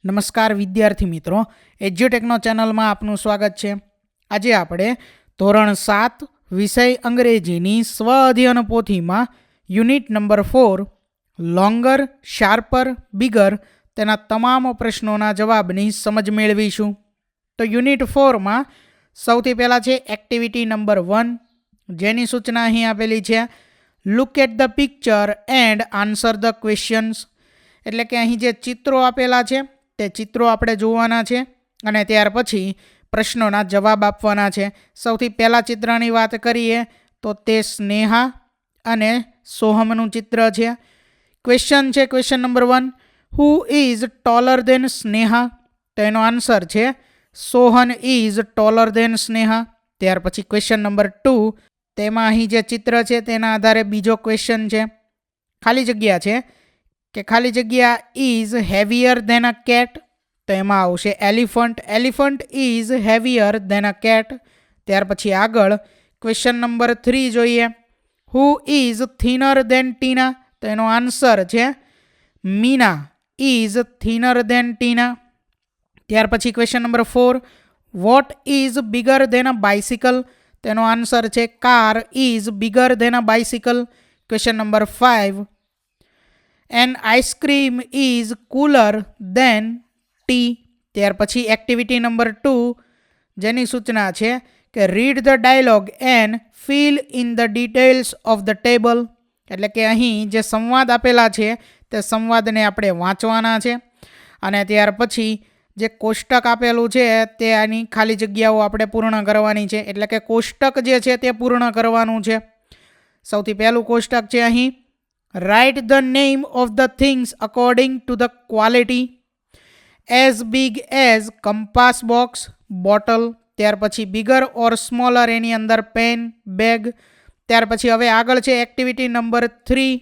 નમસ્કાર વિદ્યાર્થી મિત્રો, એજ્યુટેકનો ચેનલમાં આપનું સ્વાગત છે. આજે આપણે ધોરણ 7 વિષય અંગ્રેજીની સ્વ અધ્યયન પોથીમાં unit number 4 longer, sharper, bigger તેના તમામ પ્રશ્નોના જવાબની સમજ મેળવીશું. તો યુનિટ 4માં સૌથી પહેલાં છે એક્ટિવિટી નંબર 1, જેની સૂચના અહીં આપેલી છે. Look at the picture and answer the questions. એટલે કે અહીં જે ચિત્રો આપેલા છે તે ચિત્રો આપણે જોવાના છે અને ત્યાર પછી પ્રશ્નોના જવાબ આપવાના છે. સૌથી પહેલાં ચિત્રની વાત કરીએ તો તે સ્નેહા અને સોહમનું ચિત્ર છે. ક્વેશ્ચન છે question number 1, who is taller than Sneha? તો એનો આન્સર છે Sohan is taller than Sneha. ત્યાર પછી ક્વેશ્ચન નંબર 2, તેમાં અહીં જે ચિત્ર છે તેના આધારે બીજો ક્વેશ્ચન છે. ખાલી જગ્યા છે કે ખાલી જગ્યા is heavier than a cat? તો એમાં આવશે elephant. Elephant is heavier than a cat. ત્યાર પછી આગળ ક્વેશ્ચન નંબર 3 જોઈએ. Who is thinner than Tina? તો એનો આન્સર છે Meena is thinner than Tina. ત્યાર પછી question number 4, what is bigger than a bicycle? તેનો આન્સર છે car is bigger than a bicycle. Question number 5, an ice cream is cooler than tea. ત્યાર પછી activity number 2, જેની સૂચના છે કે read the dialogue and fill in the details of the table. એટલે કે અહીં જે સંવાદ આપેલા છે તે સંવાદને આપણે વાંચવાના છે અને ત્યાર પછી જે કોષ્ટક આપેલું છે તે આની ખાલી જગ્યાઓ આપણે પૂર્ણ કરવાની છે. એટલે કે કોષ્ટક જે છે તે પૂર્ણ કરવાનું છે. સૌથી પહેલું કોષ્ટક છે અહીં, write the name of the things according to the quality. As big as compass box, bottle. ત્યાર પછી બિગર ઓર સ્મોલર, એની અંદર પેન, બેગ. ત્યાર પછી હવે આગળ છે એક્ટિવિટી નંબર 3.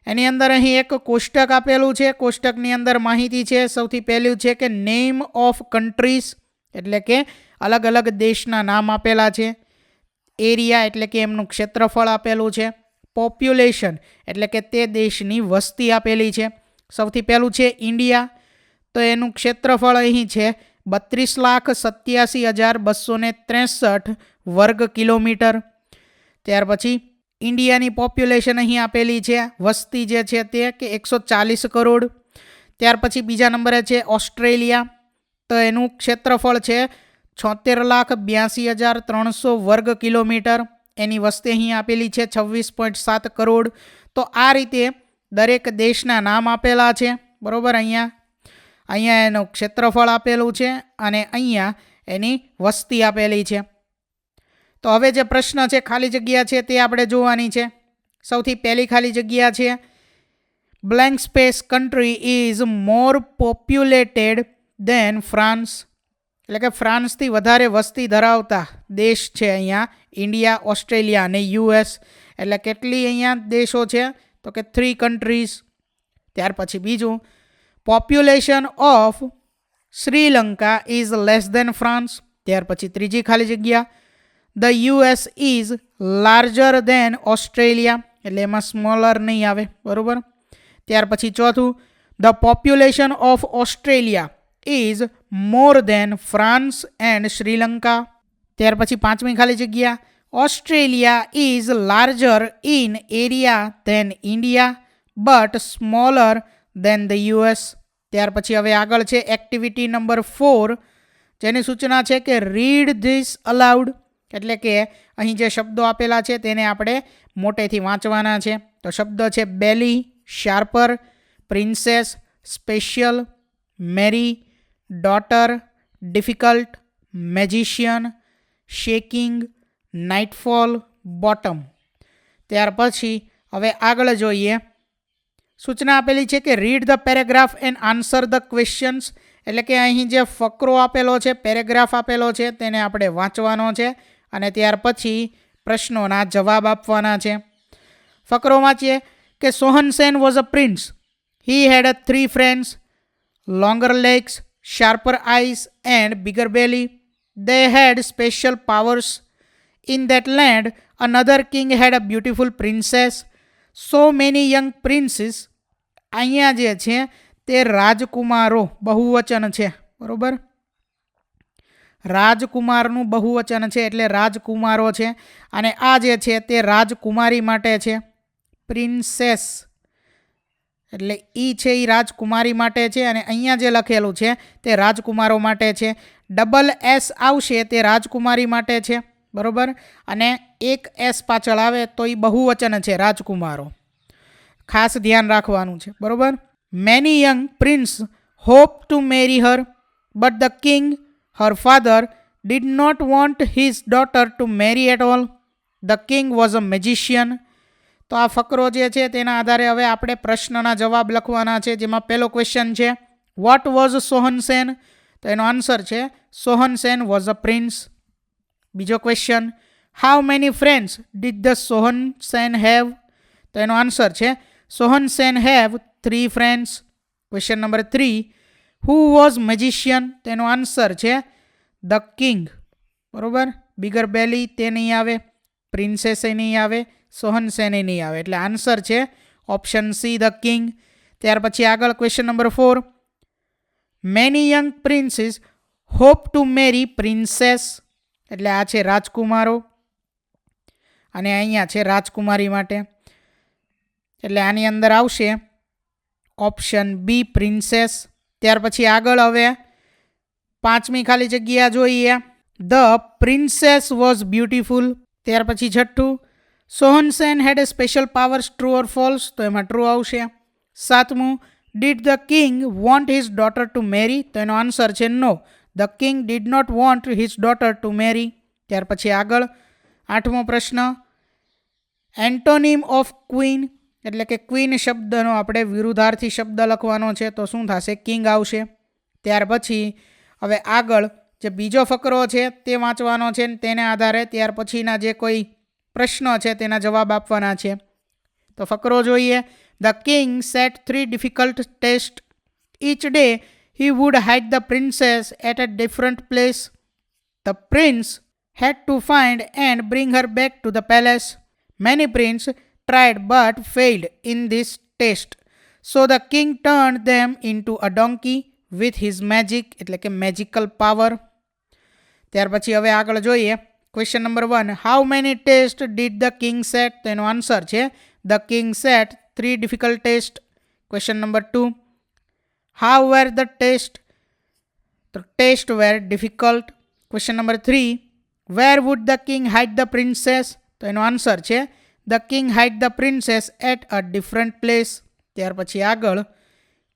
એની અંદર અહીં એક કોષ્ટક આપેલું છે. કોષ્ટકની અંદર માહિતી છે. સૌથી પહેલું છે કે નેમ ઓફ કન્ટ્રીઝ, એટલે કે અલગ અલગ દેશના નામ આપેલા છે. એરિયા એટલે કે એમનું ક્ષેત્રફળ આપેલું છે. પોપ્યુલેશન એટલે કે તે દેશની વસ્તી આપેલી છે. સૌથી પહેલું છે ઇન્ડિયા, તો એનું ક્ષેત્રફળ અહીં છે 32,87,263 વર્ગ કિલોમીટર. ત્યાર પછી ઇન્ડિયાની પોપ્યુલેશન અહીં આપેલી છે, વસ્તી જે છે તે કે 140 કરોડ. ત્યાર પછી બીજા નંબરે છે ઓસ્ટ્રેલિયા, તો એનું ક્ષેત્રફળ છે 76,82,300 વર્ગ કિલોમીટર. એની વસ્તી અહીં આપેલી છે 26.7 કરોડ. તો આ રીતે દરેક દેશના નામ આપેલા છે, બરાબર. અહીંયા એનું ક્ષેત્રફળ આપેલું છે અને અહીંયા એની વસ્તી આપેલી છે. તો હવે જે પ્રશ્ન છે ખાલી જગ્યા છે તે આપણે જોવાની છે. સૌથી પહેલી ખાલી જગ્યા છે, blank space country is more populated than France. એટલે કે ફ્રાન્સથી વધારે વસ્તી ધરાવતા દેશ છે અહીંયા ઇન્ડિયા, ઓસ્ટ્રેલિયા અને યુએસ. એટલે કેટલી અહીંયા દેશો છે? તો કે 3 કન્ટ્રીઝ. ત્યાર પછી બીજું, population of Sri Lanka is less than France. ત્યાર પછી ત્રીજી ખાલી જગ્યા, the US is larger than Australia. એટલે એમાં સ્મોલર નહીં આવે, બરાબર. ત્યાર પછી ચોથું, the population of Australia is more than France and Sri Lanka. ત્યાર પછી પાંચમી ખાલી જગ્યા, Australia is larger in area than India but smaller than the US. ત્યાર પછી હવે આગળ છે એક્ટિવિટી નંબર 4, જેની સૂચના છે કે રીડ ધીસ અલાઉડ. એટલે કે અહીં જે શબ્દો આપેલા છે તેને આપણે મોટેથી વાંચવાના છે. તો શબ્દ છે belly, sharper, princess, special, marry, daughter, difficult, magician, shaking, nightfall, bottom. ત્યાર પછી હવે આગળ જોઈએ. સૂચના આપેલી છે કે read the paragraph and answer the questions. એટલે કે અહીં જે ફકરો આપેલો છે, પેરેગ્રાફ આપેલો છે, તેને આપણે વાંચવાનો છે અને ત્યાર પછી પ્રશ્નોના જવાબ આપવાના છે. ફકરો વાંચીએ કે Sohan Sen was a prince. He had 3 friends, longer legs, sharper eyes and bigger belly. They had special powers. In that land, another king had a beautiful princess. So many young princes. અહીંયા જે છે તે રાજકુમારો બહુવચન છે, બરોબર. રાજકુમારનું બહુવચન છે એટલે રાજકુમારો છે. અને આ જે છે તે રાજકુમારી માટે છે. પ્રિન્સેસ એટલે ઈ છે એ રાજકુમારી માટે છે અને અહીંયા જે લખેલું છે તે રાજકુમારો માટે છે. ડબલ એસ આવશે તે રાજકુમારી માટે છે, બરોબર. અને એક એસ પાછળ આવે તો એ બહુવચન છે રાજકુમારો. ખાસ ધ્યાન રાખવાનું છે, બરોબર. Many young prince hope to marry Har but the king her father did not want his daughter to marry at all. The king was a magician. તો આ ફકરો જે છે તેના આધારે હવે આપણે પ્રશ્નના જવાબ લખવાના છે, જેમાં પહેલો ક્વેશ્ચન છે વોટ વોઝ સોહનસેન? તો એનો આન્સર છે સોહનસેન વોઝ અ પ્રિન્સ. બીજો question how many friends did the Sohansen have? તો એનો આન્સર છે Sohansen have 3 friends. Question number 3 who was magician? તેનો આન્સર છે ધ કિંગ, બરોબર. બિગર બેલી તે નહીં આવે, પ્રિન્સેસે નહીં આવે, સોહનસેને નહીં આવે, એટલે આન્સર છે ઓપ્શન સી ધ કિંગ. ત્યાર પછી આગળ question number 4 many young princess hope to marry princess, એટલે આ છે રાજકુમારો અને અહીંયા છે રાજકુમારી માટે, એટલે આની અંદર આવશે ઓપ્શન બી પ્રિન્સેસ. ત્યાર પછી આગળ હવે 5મી ખાલી જગ્યા જોઈએ ધ પ્રિન્સેસ વોઝ બ્યુટીફુલ. ત્યાર પછી 6થું Sohansen had a special powers, true or false? તો એમાં ટ્રુ આવશે. 7મું did the king want his daughter to marry? તો એનો આન્સર છે no, the king did not want his daughter to marry. ત્યાર પછી આગળ 8મો પ્રશ્ન એન્ટોનિમ ઓફ ક્વીન, એટલે કે ક્વીન શબ્દનો આપણે વિરુદ્ધાર્થી શબ્દ લખવાનો છે, તો શું થશે? કિંગ આવશે. ત્યાર પછી હવે આગળ જે બીજો ફકરો છે તે વાંચવાનો છે, તેને આધારે ત્યાર પછીના જે કોઈ પ્રશ્નો છે તેના જવાબ આપવાના છે. તો ફકરો જોઈએ the king set 3 difficult test each day he would hide the princess at a different place. The prince had to find and bring her back to the palace. Many princes tried but failed in this test. So the king turned them into a donkey with his magic, એટલે કે magical power. ત્યાર પછી હવે આગળ જોઈએ question number 1 how many test did the king set? તો એનો answer છે the king set 3 difficult test. Question number 2 how were the test? તો test were difficult. Question number 3 where would the king hide the princess? તો એનો answer છે the king hide the princess at a different place. ત્યાર પછી આગળ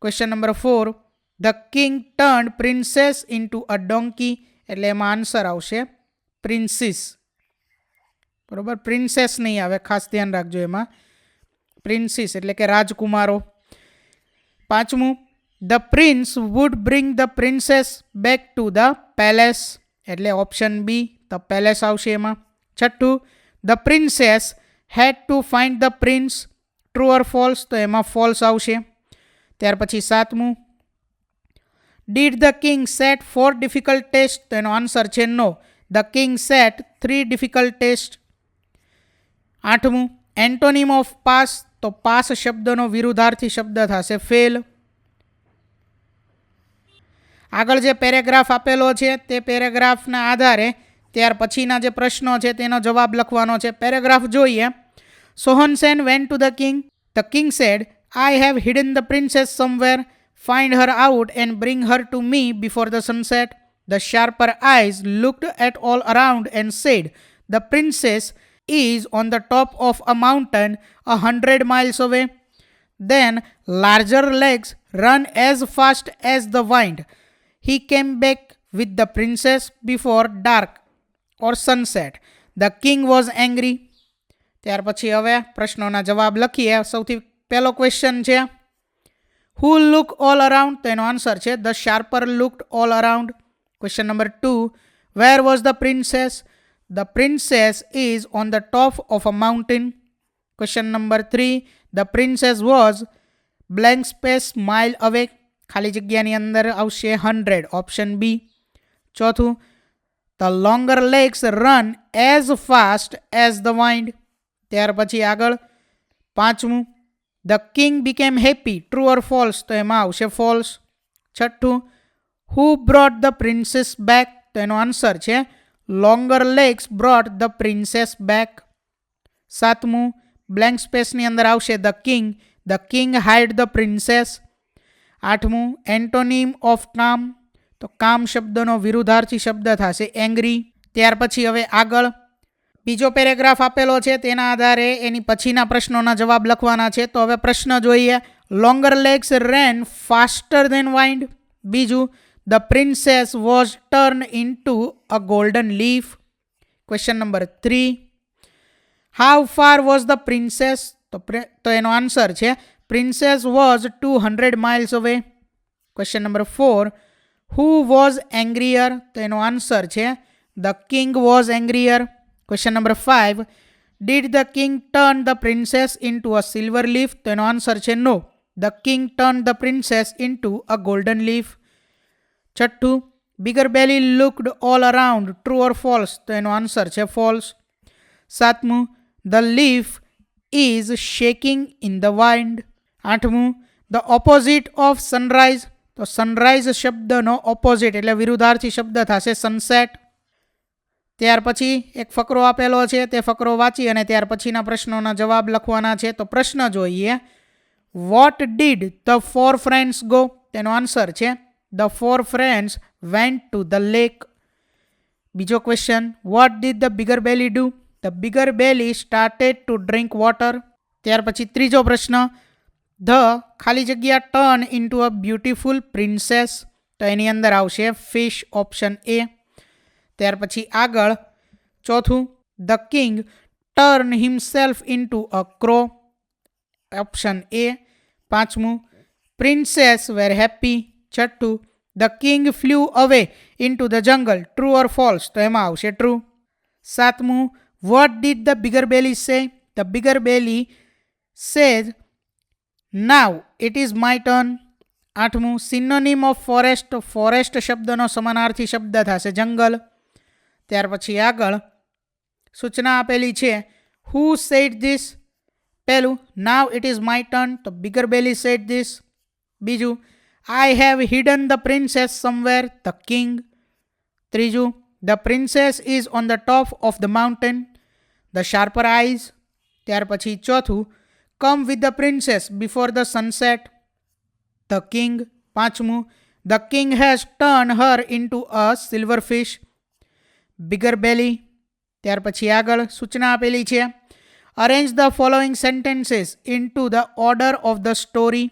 question number 4 the king turned princess into a donkey, એટલે એમાં answer આવશે princess, બરોબર. પ્રિન્સેસ નહીં આવે, ખાસ ધ્યાન રાખજો, એમાં પ્રિન્સીસ એટલે કે રાજકુમારો. 5મું the prince would bring the princess back to the palace, એટલે ઓપ્શન બી ધ પેલેસ આવશે એમાં. 6થું the princess had to find the prince, true or false? તો એમાં ફોલ્સ આવશે. ત્યાર પછી 7મું did the king set 4 difficult test? તો એનો આન્સર છે no, the king set 3 difficult test. 8મું એન્ટોનિમ ઓફ પાસ? તો પાસ શબ્દનો વિરુદ્ધાર્થી શબ્દ થશે ફેલ. આગળ જે પેરેગ્રાફ આપેલો છે તે પેરેગ્રાફના આધારે ત્યાર પછીના જે પ્રશ્નો છે તેનો જવાબ લખવાનો છે. પેરેગ્રાફ જોઈએ Sohansen went to the king. The king said I have hidden the princess somewhere. Find her out and bring her to me before the sunset. The sharper eyes looked at all around and said, the princess is on the top of a mountain 100 miles away. Then larger legs run as fast as the wind. He came back with the princess before dark or sunset. The king was angry. ત્યાર પછી હવે પ્રશ્નોના જવાબ લખીએ. સૌથી પહેલો question છે Who look all around? તો એનો આન્સર છે the sharper looked all around. Question number 2 Where was the princess? The princess is on the top of a mountain. Question number 3 The princess was blank space mile away. ખાલી જગ્યાની અંદર આવશે 100, option B. ચોથું The longer legs run as fast as the wind. ત્યાર પછી આગળ 5મું the king became happy, true or false? તો એમાં આવશે ફોલ્સ. છઠ્ઠું, who brought the princess back? તો એનો આન્સર છે longer legs brought the princess back. સાતમું, બ્લેન્ક સ્પેસની અંદર આવશે the king hide the princess. આઠમું, એન્ટોનિમ ઓફ કામ? તો કામ શબ્દનો વિરુદ્ધાર્થી શબ્દ થશે એંગ્રી. ત્યાર પછી હવે આગળ બીજો પેરેગ્રાફ આપેલો છે, તેના આધારે એની પછીના પ્રશ્નોના જવાબ લખવાના છે. તો હવે પ્રશ્ન જોઈએ. Longer legs ran faster than wind. બીજું, the princess was turn into a golden leaf. Question number 3, how far was the princess? તો એનો આન્સર છે princess was 200 miles away. Question number 4, who was angrier? તો એનો answer છે the king was angrier. Question number 5, did the king turn the princess into a silver leaf? તો એનો answer છે no, the king turn the princess into a golden leaf. છઠ્ઠું, bigger belly looked all around, true or false? તો એનો answer છે false. સાતમું, the leaf is shaking in the wind. આઠમું, the opposite of sunrise? તો sunrise શબ્દનો opposite એટલે વિરુદ્ધાર્થી શબ્દ થશે સનસેટ. ત્યાર પછી એક ફકરો આપેલો છે, તે ફકરો વાંચી અને ત્યાર પછીના પ્રશ્નોના જવાબ લખવાના છે. તો પ્રશ્ન જોઈએ. What did the 4 friends go? તેનો આન્સર છે the 4 friends went to the lake. બીજો question, what did the bigger belly do? The bigger belly started to drink water. ત્યાર પછી ત્રીજો પ્રશ્ન, ધ ખાલી જગ્યા turn into a beautiful princess. તો એની અંદર આવશે ફિશ, ઓપ્શન એ. ત્યાર પછી આગળ ચોથું, the king turn himself into a crow. Option A. પાંચમું, પ્રિન્સેસ વેર હેપી. છઠ્ઠું, the king flew away into the જંગલ, ટ્રુ ઓર ફોલ્સ? તો એમાં આવશે ટ્રુ. સાતમું, વોટ ડીડ ધ બિગર બેલી સે? The bigger belly says now it is my turn. આઠમું, synonym of forest? Forest શબ્દનો સમાનાર્થી શબ્દ થશે જંગલ. ત્યાર પછી આગળ સૂચના આપેલી છે, હુ સેડ ધીસ? પહેલું, now it is my turn. તો બિગર બેલી સેડ ધીસ. બીજું, I have hidden the princess somewhere. The king. ત્રીજું, the princess is on the top of the mountain. The sharper eyes. ત્યાર પછી ચોથું, come with the princess before the sunset. The king. પાંચમું, the king has turn her into a silver fish. Bigger belly. ત્યાર પછી આગળ સૂચના આપેલી છે, arrange the following sentences into the order of the story.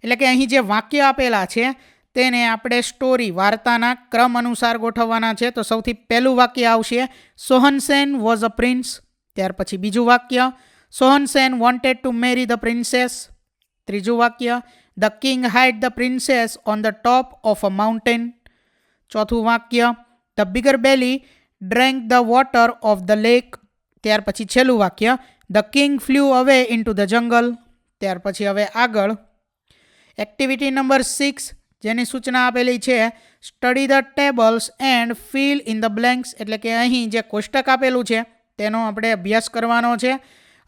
એટલે કે અહીં જે વાક્ય આપેલા છે તેને આપણે સ્ટોરી, વાર્તાના ક્રમ અનુસાર ગોઠવવાના છે. તો સૌથી પહેલું વાક્ય આવશે, સોહનસેન વોઝ અ પ્રિન્સ. ત્યાર પછી બીજું વાક્ય, Sohansen wanted to marry the princess. ત્રીજું વાક્ય, the king hide the princess on the top of a mountain. ચોથું વાક્ય, the bigger belly drank the water of the lake. ત્યાર પછી છેલ્લું વાક્ય, the king flew away into the jungle. ત્યાર પછી હવે આગળ એક્ટિવિટી નંબર 6, જેની સૂચના આપેલી છે, study the tables and fill in the blanks. એટલે કે અહીં જે કોષ્ટક આપેલું છે તેનો આપણે અભ્યાસ કરવાનો છે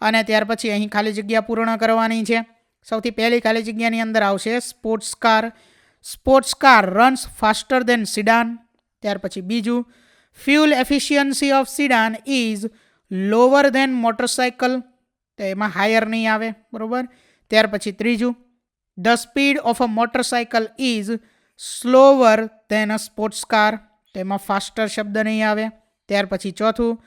અને ત્યાર પછી અહીં ખાલી જગ્યા પૂર્ણ કરવાની છે. સૌથી પહેલી ખાલી જગ્યાની અંદર આવશે sports car. Sports car runs faster than sedan. ત્યાર પછી બીજું, fuel efficiency of sedan is lower than motorcycle. તો એમાં હાયર નહીં આવે, બરાબર. ત્યાર પછી ત્રીજું, the speed of a motorcycle is slower than a sports car. તો એમાં ફાસ્ટર શબ્દ નહીં આવે. ત્યાર પછી ચોથું,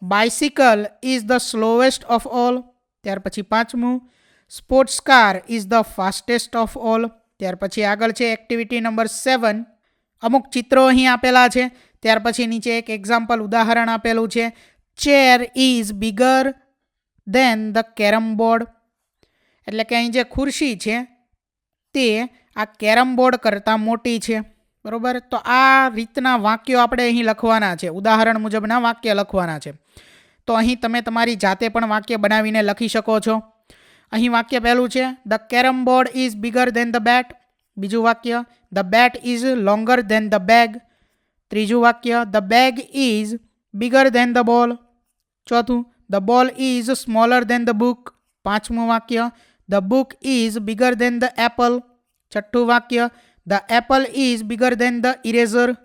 bicycle is the slowest of all. ત્યાર પછી પાંચમું, sports car is the fastest of all. ત્યાર પછી આગળ છે એક્ટિવિટી નંબર 7. અમુક ચિત્રો અહીં આપેલા છે. ત્યાર પછી નીચે એક એક્ઝામ્પલ ઉદાહરણ આપેલું છે, chair is bigger than the carrom board. એટલે કે અહીં જે ખુરશી છે તે આ કેરમ બોર્ડ કરતાં મોટી છે, બરાબર. તો આ રીતના વાક્યો આપણે અહીં લખવાના છે, ઉદાહરણ મુજબના વાક્ય લખવાના છે. તો અહીં તમે તમારી જાતે પણ વાક્ય બનાવીને લખી શકો છો. અહીં વાક્ય પહેલું છે, the carrom board is bigger than the bat. બીજું વાક્ય, the bat is longer than the bag. ત્રીજું વાક્ય, the bag is bigger than the ball. ચોથું, the ball is smaller than the book. પાંચમું વાક્ય, the book is bigger than the apple. છઠ્ઠું વાક્ય, the apple is bigger than the eraser.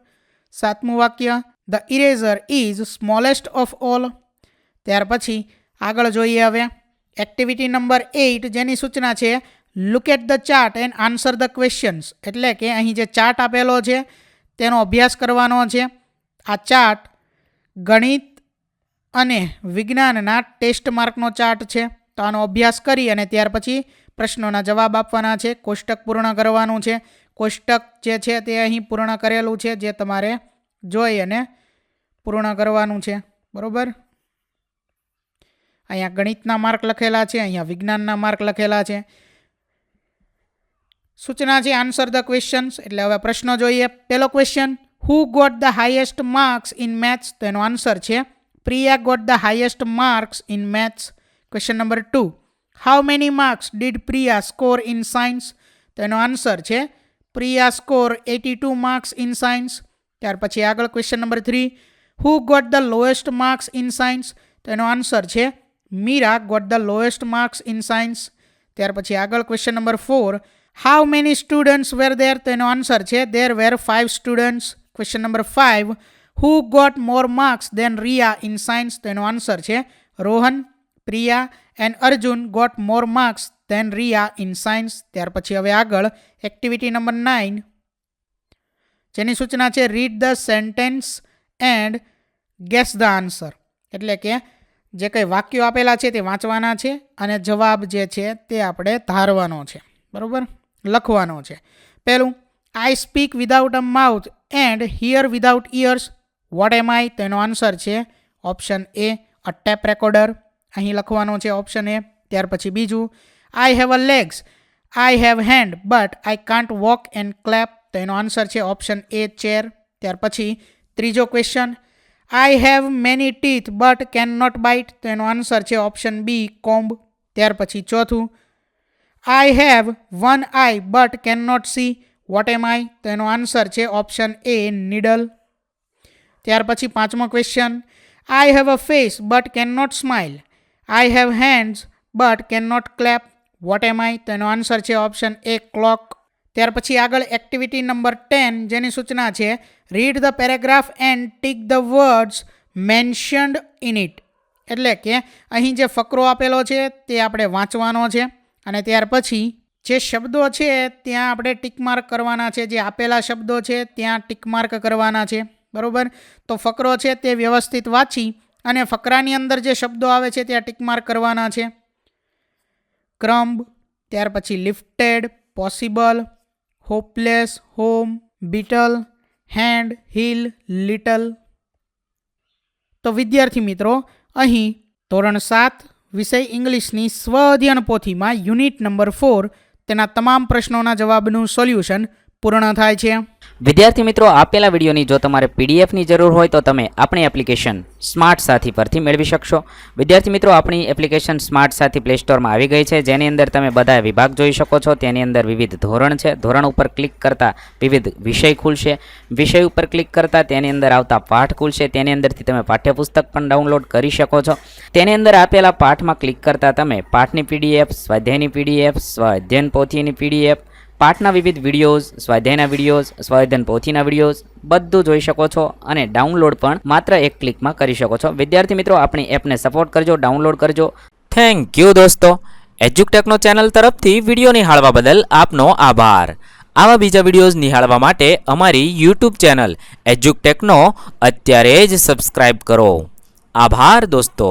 સાતમું વાક્ય, the eraser is smallest of all. ત્યાર પછી આગળ જોઈએ હવે એક્ટિવિટી નંબર 8, જેની સૂચના છે look at the chart and answer the questions. એટલે કે અહીં જે ચાર્ટ આપેલો છે તેનો અભ્યાસ કરવાનો છે. આ ચાર્ટ ગણિત અને વિજ્ઞાનના ટેસ્ટ માર્કનો ચાર્ટ છે. તો આનો અભ્યાસ કરી અને ત્યાર પછી પ્રશ્નોના જવાબ આપવાના છે. કોષ્ટક પૂર્ણ કરવાનું છે. કોષ્ટક જે છે તે અહીં પૂર્ણ કરેલું છે, જે તમારે જોઈ અને પૂર્ણ કરવાનું છે. બરાબર. અહીંયા ગણિતના માર્ક લખેલા છે, અહીંયા વિજ્ઞાનના માર્ક લખેલા છે. સૂચના છે આન્સર ધ ક્વેશ્ચન્સ. એટલે હવે પ્રશ્નો જોઈએ. પહેલો question, who got the highest marks in maths? તો એનો આન્સર છે Priya got the highest marks in maths. Question number 2, how many marks did Priya score in science? તો એનો આન્સર છે Priya score 82 marks in science. ત્યાર પછી આગળ question number 3, who got the lowest marks in science? તો એનો આન્સર છે Meera got the lowest marks in science. ત્યાર પછી આગળ question number 4, how many students were there? તો એનો આન્સર છે there were 5 students. Question number 5, who got more marks than Riya in science? તો એનો આન્સર છે Rohan, Priya and Arjun got more marks than Riya in science. ત્યાર પછી હવે આગળ એક્ટિવિટી નંબર 9, જેની સૂચના છે read the sentence and guess the answer. એટલે કે જે કંઈ વાક્યો આપેલા છે તે વાંચવાના છે અને જવાબ જે છે તે આપણે ધારવાનો છે. બરાબર, લખવાનો છે. પહેલું, I speak without a mouth and hear without ears. What am I? તેનો આન્સર છે option A, a tape recorder. અહીં લખવાનો છે ઓપ્શન એ. ત્યાર પછી બીજું, I have a legs, I have hand but I can't walk and clap. તો એનો આન્સર છે ઓપ્શન એ, ચેર. ત્યાર પછી ત્રીજો question, I have many teeth but can not bite. તો એનો આન્સર છે ઓપ્શન બી, કોમ્બ. ત્યાર પછી ચોથું, I have one eye but can not see. What am I? તો એનો આન્સર છે ઓપ્શન એ, નીડલ. ત્યાર પછી પાંચમો question, I have a face but can not smile, I have hands but can not clap. What am I? તો એનો answer છે option એ, clock. ત્યાર પછી આગળ એક્ટિવિટી નંબર 10, જેની સૂચના છે read the paragraph and tick the words mentioned in it. એટલે કે અહીં જે ફકરો આપેલો છે તે આપણે વાંચવાનો છે અને ત્યાર પછી જે શબ્દો છે ત્યાં આપણે ટીક માર્ક કરવાના છે. જે આપેલા શબ્દો છે ત્યાં ટીક માર્ક કરવાના છે. બરાબર. તો ફકરો છે તે વ્યવસ્થિત વાંચી અને ફકરાની અંદર જે શબ્દો આવે છે ત્યાં ટીક માર્ક કરવાના છે. ક્રમ્બ, ત્યાર પછી lifted, possible, hopeless, home, beetle, hand, hill, little. તો વિદ્યાર્થી મિત્રો, અહીં ધોરણ 7 વિષય ઇંગ્લિશની સ્વ અધ્યયન પોથીમાં યુનિટ નંબર 4 તેના તમામ પ્રશ્નોના જવાબનું સોલ્યુશન પૂર્ણ થાય છે. વિદ્યાર્થી મિત્રો, આપેલા વિડીયોની જો તમારે પીડીએફની જરૂર હોય તો તમે આપણી એપ્લિકેશન સ્માર્ટ સાથી પરથી મેળવી શકશો. વિદ્યાર્થી મિત્રો, આપણી એપ્લિકેશન સ્માર્ટ સાથી પ્લે સ્ટોરમાં આવી ગઈ છે, જેની અંદર તમે બધા વિભાગ જોઈ શકો છો. તેની અંદર વિવિધ ધોરણ છે. ધોરણ ઉપર ક્લિક કરતાં વિવિધ વિષય ખુલશે. વિષય ઉપર ક્લિક કરતાં તેની અંદર આવતા પાઠ ખુલશે. તેની અંદરથી તમે પાઠ્યપુસ્તક પણ ડાઉનલોડ કરી શકો છો. તેની અંદર આપેલા પાઠમાં ક્લિક કરતાં તમે પાઠની પીડીએફ, સ્વાધ્યાયની પીડીએફ, સ્વ અધ્યયન પોથીની પીડીએફ, પાઠના વિવિધ વિડીયોઝ, સ્વાધ્યાયના વિડીયોઝ, સ્વાધ્યાયન પોથીના વિડીયોઝ બધું જોઈ શકો છો અને ડાઉનલોડ પણ માત્ર એક ક્લિકમાં કરી શકો છો. વિદ્યાર્થી મિત્રો, આપણી એપને સપોર્ટ કરજો, ડાઉનલોડ કરજો. થેન્ક યુ દોસ્તો. એજ્યુકટેકનો ચેનલ તરફથી વિડીયો નિહાળવા બદલ આપનો આભાર. આવા બીજા વિડીયોઝ નિહાળવા માટે અમારી યુટ્યુબ ચેનલ એજ્યુકટેકનો અત્યારે જ સબસ્ક્રાઇબ કરો. આભાર દોસ્તો.